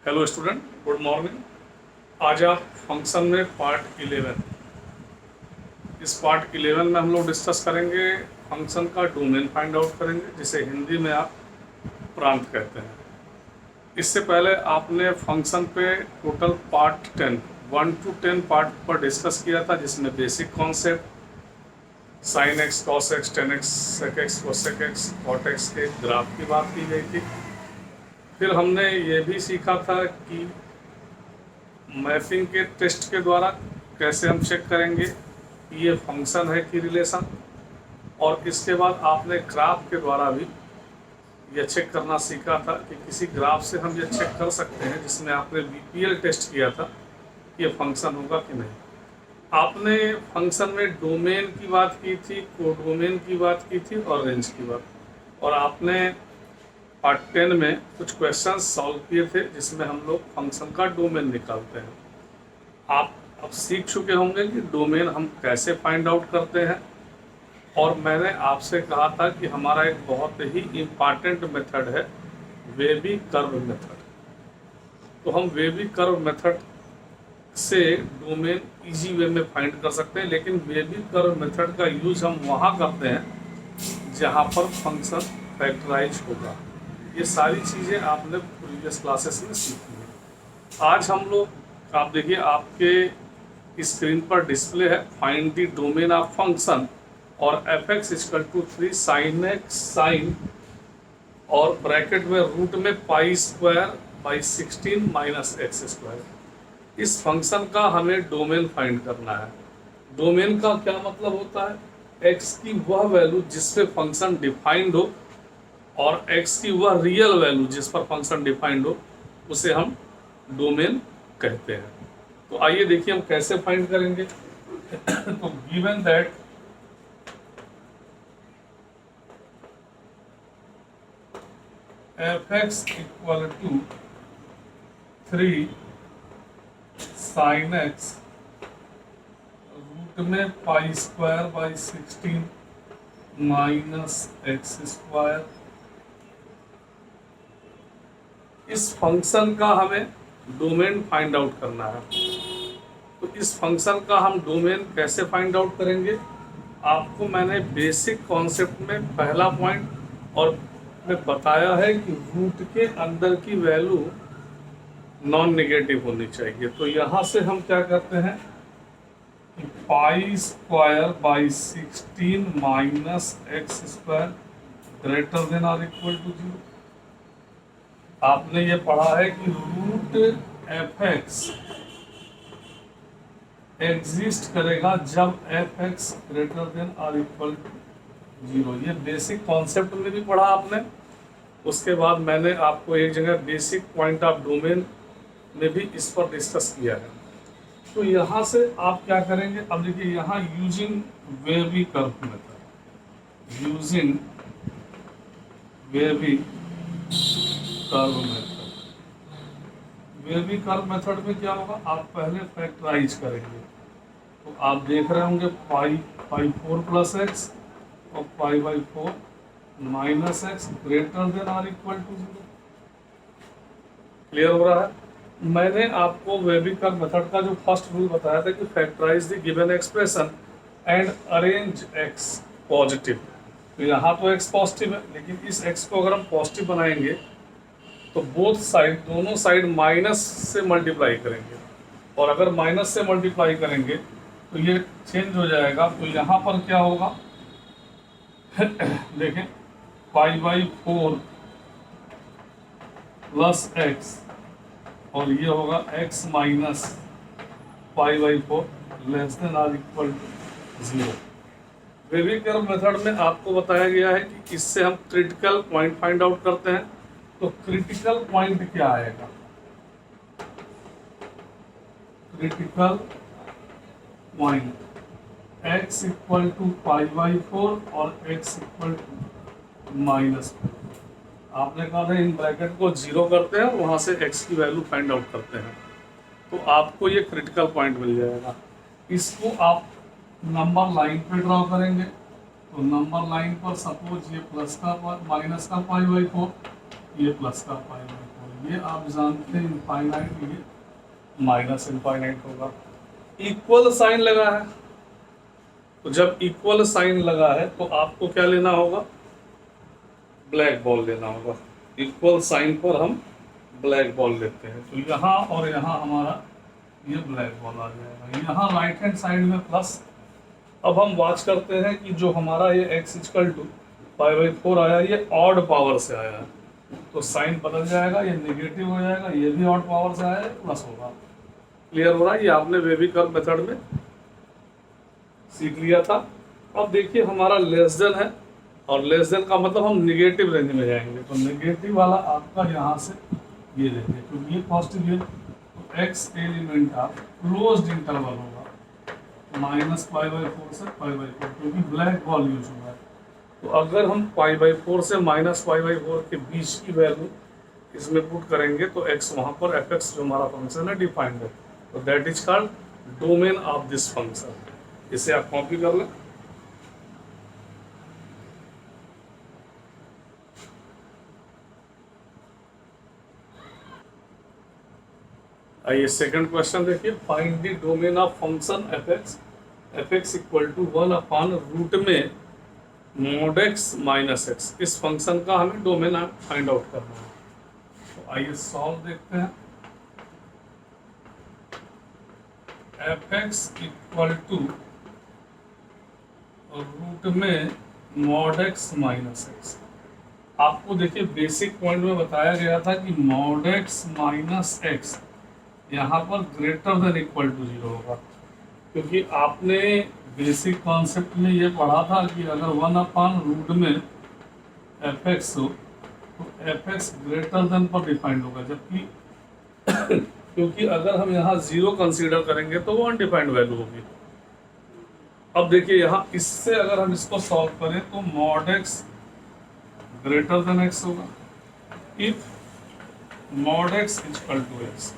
Hello student, good morning. आज आप function में पार्ट 11, इस पार्ट 11 में हम लोग डिस्कस करेंगे फंक्शन का डोमेन फाइंड आउट करेंगे, जिसे हिंदी में आप प्रांत कहते हैं। इससे पहले आपने फंक्शन पे टोटल पार्ट 10 1 to 10 पार्ट पर डिस्कस किया था, जिसमें basic concept sine x, cos x, tan x, sec x, cosec x, cot x के ग्राफ की बात की गई थी। फिर हमने ये भी सीखा था कि मैपिंग के टेस्ट के द्वारा कैसे हम चेक करेंगे कि ये फंक्शन है कि रिलेशन, और इसके बाद आपने ग्राफ के द्वारा भी ये चेक करना सीखा था कि किसी ग्राफ से हम ये चेक कर सकते हैं, जिसमें आपने बीपीएल टेस्ट किया था कि ये फंक्शन होगा कि नहीं। आपने फंक्शन में डोमेन की बात की थी, कोडोमेन की बात की थी और रेंज की बात, और आपने पार्ट 10 में कुछ क्वेश्चंस सॉल्व किए थे जिसमें हम लोग फंक्शन का डोमेन निकालते हैं। आप अब सीख चुके होंगे कि डोमेन हम कैसे फाइंड आउट करते हैं, और मैंने आपसे कहा था कि हमारा एक बहुत ही इम्पॉर्टेंट मेथड है वेबी कर्व मेथड। तो हम वेबी कर्व मेथड से डोमेन इजी वे में फाइंड कर सकते हैं, लेकिन वेबी कर्व मेथड का यूज हम वहाँ करते हैं जहाँ पर फंक्शन फैक्टराइज होगा। ये सारी चीज़ें आपने प्रीवियस क्लासेस में सीखी है। आज हम लोग, आप देखिए आपके स्क्रीन पर डिस्प्ले है find the domain of function, और f x equal to 3 sine x sine, और ब्रैकेट में रूट में pi square by 16 minus x square. इस फंक्शन का हमें डोमेन फाइंड करना है। डोमेन का क्या मतलब होता है? एक्स की वह वैल्यू जिस पे फंक्शन डिफाइंड हो, और x की वह रियल वैल्यू जिस पर फंक्शन डिफाइंड हो, उसे हम डोमेन कहते हैं। तो आइए देखिए हम कैसे फाइंड करेंगे। तो given that f x equal to 3 sine x root में pi square by 16 minus x square, इस फंक्शन का हमें डोमेन फाइंड आउट करना है। तो इस फंक्शन का हम डोमेन कैसे फाइंड आउट करेंगे? आपको मैंने बेसिक कॉन्सेप्ट में पहला पॉइंट और मैं बताया है कि रूट के अंदर की वैल्यू नॉन नेगेटिव होनी चाहिए। तो यहाँ से हम क्या करते हैं कि पाई square by 16 minus x square greater than और इक्वल टू 0। आपने ये पढ़ा है कि रूट एफ एक्स एग्जिस्ट करेगा जब एफ एक्स ग्रेटर देन और इक्वल टू 0। ये बेसिक कॉन्सेप्ट में भी पढ़ा आपने। उसके बाद मैंने आपको एक जगह बेसिक पॉइंट ऑफ डोमेन में भी इस पर डिस्कस किया है। तो यहाँ से आप क्या करेंगे? अब देखिए यहाँ using wavy curve method, using wavy curve method, wavy curve method में क्या होगा? आप पहले फैक्टराइज करेंगे। तो आप देख रहे होंगे पाई 4 प्लस एक्स और पाई by 4 minus x greater than और इक्वल टू 0। क्लियर हो रहा है? मैंने आपको वेबी कर्व मेथड का जो फर्स्ट रूल बताया था कि factorise the given expression and arrange x positive. तो यहाँ तो एक्स पॉजिटिव है, लेकिन इस एक्स को अगर हम पॉजिटिव बनाएंगे तो बोथ साइड, दोनों साइड माइनस से मल्टीप्लाई करेंगे, और अगर माइनस से मल्टीप्लाई करेंगे तो ये चेंज हो जाएगा। तो यहाँ पर क्या होगा? देखें पाई बाई 4 प्लस एक्स, और ये होगा x minus pi by 4 less than और equal to 0। Baby curve method में आपको बताया गया है कि इससे हम क्रिटिकल पॉइंट फाइंड आउट करते हैं। तो क्रिटिकल पॉइंट क्या आएगा? Critical point x equal to pi by 4 और x इक्वल टू माइनस 4। आपने कहा था इन ब्रैकेट को 0 करते हैं और वहाँ से x की वैल्यू फाइंड आउट करते हैं, तो आपको ये क्रिटिकल पॉइंट मिल जाएगा। इसको आप नंबर लाइन पे ड्रॉ करेंगे। तो नंबर लाइन पर सपोज ये प्लस का माइनस का पाई बाई 4, ये प्लस का पाई बाई 4, ये आप जानते हैं इनफाइनाइट, ये माइनस इनफाइनाइट होगा। इक्वल साइन लगा है, तो जब इक्वल साइन लगा है तो आपको क्या लेना होगा, ब्लैक बॉल लेना होगा। इक्वल साइन पर हम ब्लैक बॉल लेते हैं, तो यहाँ और यहाँ हमारा ये ब्लैक बॉल आ जाएगा। यहाँ राइट हैंड साइड में प्लस। अब हम वाच करते हैं कि जो हमारा ये x इक्वल टू 5/4 आया, ये ऑड पावर से आया है, तो साइन बदल जाएगा, ये नेगेटिव हो जाएगा। ये भी ऑड पावर से आया है, प्लस होगा। क्लियर हो रहा है? ये आपने वेवी कर्व मेथड में सीख लिया था। अब देखिए हमारा लेस देन है, और लेस देन का मतलब हम निगेटिव रेंज में जाएंगे, तो निगेटिव वाला आपका यहाँ से ये देखिए, क्योंकि ये पॉजिटिव है, तो x एलिमेंट का क्लोज्ड इंटरवल होगा -π/4 से π/4, क्योंकि ब्लैक बॉल यूज हुआ है। तो अगर हम π/4 से -π/4 के बीच की वैल्यू इसमें पुट करेंगे तो x वहाँ पर fx जो हमारा फंक्शन है डिफाइंड है, तो that is called domain of this function. इसे आप कॉपी कर लें। आइए सेकंड क्वेश्चन देखिए, find the domain of function fx equal to 1/रूट में mod x माइनस एक्स। इस फंक्शन का हमें डोमेन फाइंड आउट करना है। तो आइए सॉल्व देखते हैं। fx इक्वल टू रूट में mod x माइनस एक्स। आपको देखिए बेसिक पॉइंट में बताया गया था कि mod x माइनस एक्स यहाँ पर ग्रेटर देन इक्वल टू 0 होगा, क्योंकि आपने बेसिक कॉन्सेप्ट में ये पढ़ा था कि अगर 1/रूट में fx हो तो fx ग्रेटर देन पर डिफाइंड होगा, जबकि क्योंकि अगर हम यहाँ 0 कंसीडर करेंगे तो वो अनडिफाइंड वैल्यू होगी। अब देखिए यहाँ इससे अगर हम इसको सॉल्व करें तो mod x greater than x होगा if mod x equal to x।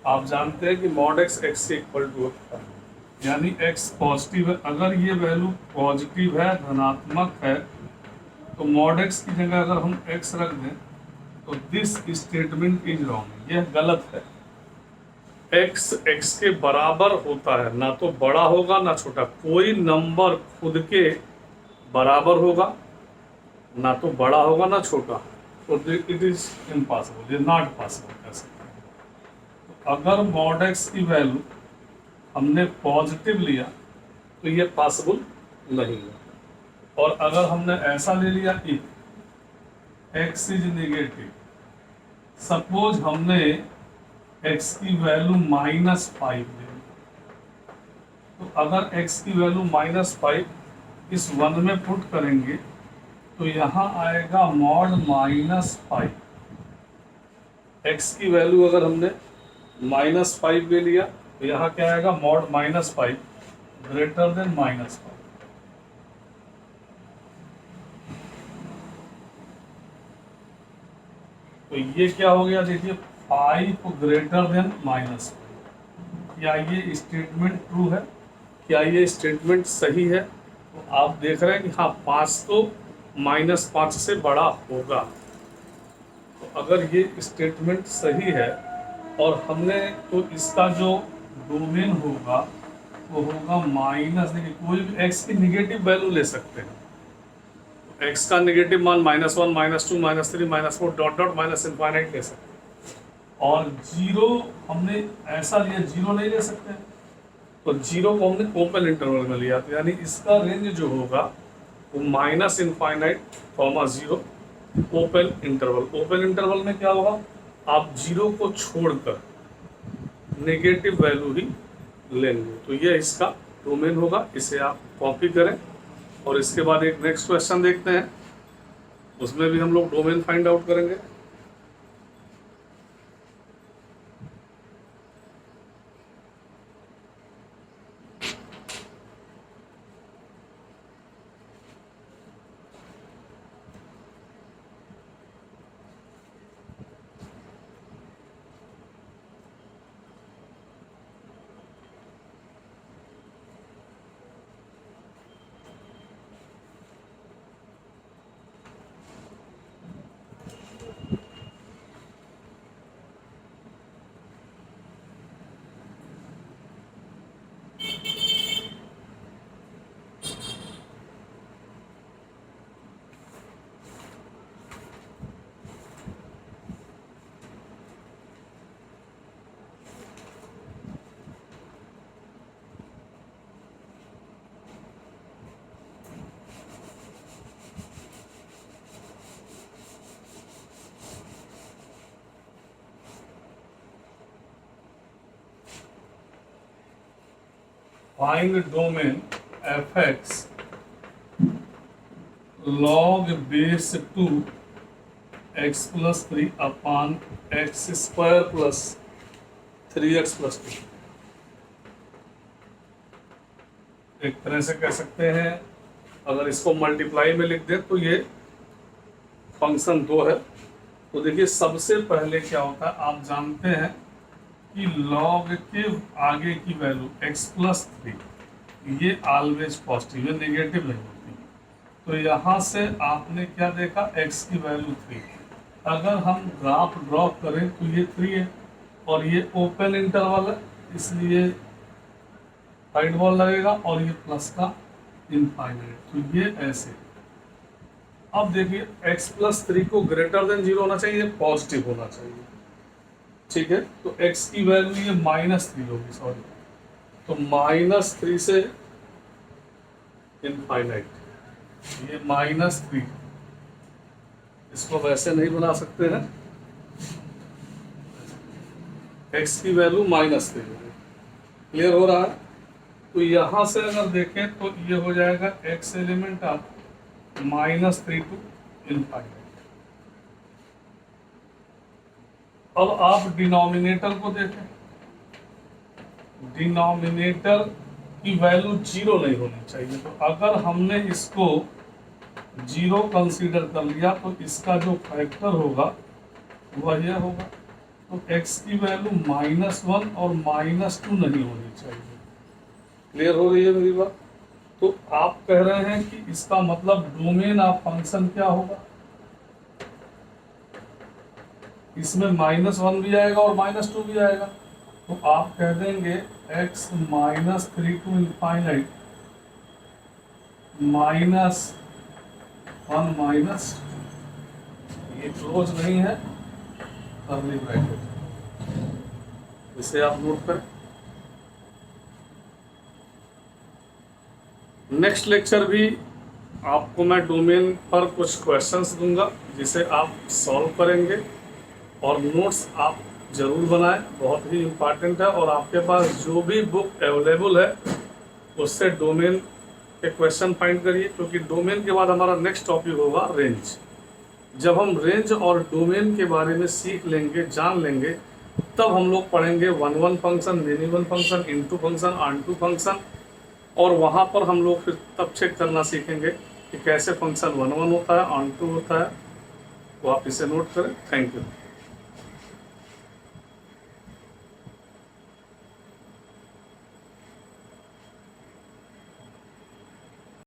आप जानते हैं कि mod x x से इक्वल टू होता है, यानी x पॉजिटिव है। अगर ये वैल्यू पॉजिटिव है, धनात्मक है, तो mod x की जगह अगर हम x रख दें तो दिस स्टेटमेंट इज रॉन्ग, यह गलत है। x x के बराबर होता है, ना तो बड़ा होगा ना छोटा। कोई नंबर खुद के बराबर होगा, ना तो बड़ा होगा ना छोटा, तो it is impossible, is not possible कह सकते हैं। तो अगर mod x की वैल्यू हमने पॉजिटिव लिया तो ये पॉसिबल नहीं है, और अगर हमने ऐसा ले लिया कि x इज नेगेटिव, सपोज हमने x की वैल्यू -5 ले ली, तो अगर x की वैल्यू -5 इस 1 में पुट करेंगे तो यहाँ आएगा mod -5। x की वैल्यू अगर हमने -5 ले लिया तो यहाँ क्या आएगा, mod -5 ग्रेटर देन -5। तो ये क्या हो गया, देखिए 5 ग्रेटर देन -5। क्या ये स्टेटमेंट ट्रू है? क्या ये स्टेटमेंट सही है? तो आप देख रहे हैं कि हाँ 5 तो -5 से बड़ा होगा। तो अगर ये स्टेटमेंट सही है और हमने, तो इसका जो डोमेन होगा वो होगा माइनस, देखिए कोई भी x की निगेटिव वैल्यू ले सकते हैं। तो x का निगेटिव मान -1, -2, -3, -4 डॉट डॉट माइनस इनफाइनाइट ले सकते हैं। और 0 हमने ऐसा लिया, 0 नहीं ले सकते, तो 0 को हमने ओपन इंटरवल में लिया, तो यानी इसका रेंज जो होगा वो -infinite, 0 open interval. Open interval में क्या होगा, आप 0 को छोड़कर नेगेटिव वैल्यू ही लेंगे, तो ये इसका डोमेन होगा। इसे आप कॉपी करें और इसके बाद एक नेक्स्ट क्वेश्चन देखते हैं, उसमें भी हम लोग डोमेन फाइंड आउट करेंगे। Find domain f x log base 2 x plus 3 upon x square plus 3x plus 2। एक तरह से कह सकते हैं, अगर इसको मल्टीप्लाई में लिख दें तो ये फंक्शन 2 है। तो देखिए सबसे पहले क्या होता है, आप जानते हैं कि log के आगे की वैल्यू x प्लस 3 ये ऑलवेज पॉजिटिव है, नेगेटिव नहीं होती। तो यहाँ से आपने क्या देखा, x की वैल्यू 3। अगर हम ग्राफ ड्रॉ करें तो ये 3 है और ये ओपन इंटरवल है, इसलिए साइड वॉल लगेगा और ये प्लस का इनफाइनाइट, तो ये ऐसे। अब देखिए x प्लस 3 को ग्रेटर देन 0 होना चाहिए, पॉजिटिव होना चाहिए, ठीक है। तो x की वैल्यू ये -3 होगी, सॉरी, तो -3 से इनफाइनाइट, ये -3, इसको वैसे नहीं बना सकते हैं, x की वैल्यू -3 होगी। क्लियर हो रहा है? तो यहां से अगर देखें तो ये हो जाएगा x element of -3 to infinite. अब आप डिनोमिनेटर को देखें, डिनोमिनेटर की वैल्यू 0 नहीं होनी चाहिए। तो अगर हमने इसको 0 कंसीडर कर लिया तो इसका जो फैक्टर होगा वह यह होगा। तो x की वैल्यू -1 और -2 नहीं होनी चाहिए। क्लियर हो रही है मेरी बात? तो आप कह रहे हैं कि इसका मतलब डोमेन ऑफ फंक्शन क्या होगा, इसमें -1 भी आएगा और -2 भी आएगा। तो आप कह देंगे x -3 टू इनफाइनाइट -1 -2, ये क्लोज नहीं है, कर्ली ब्रैकेट, इसे आप नोट करें। नेक्स्ट लेक्चर भी आपको मैं डोमेन पर कुछ क्वेश्चंस दूंगा जिसे आप सॉल्व करेंगे, और नोट्स आप ज़रूर बनाएं, बहुत ही इम्पॉर्टेंट है। और आपके पास जो भी बुक अवेलेबल है उससे डोमेन के क्वेश्चन फाइंड करिए, क्योंकि डोमेन के बाद हमारा नेक्स्ट टॉपिक होगा रेंज। जब हम रेंज और डोमेन के बारे में सीख लेंगे, जान लेंगे, तब हम लोग पढ़ेंगे 1-1 function, many one function, into function, onto function, और वहाँ पर हम लोग फिर तब चेक करना सीखेंगे कि कैसे फंक्शन 1-1 होता है, ऑनटू होता है। तो आप इसे नोट करें। Thank you.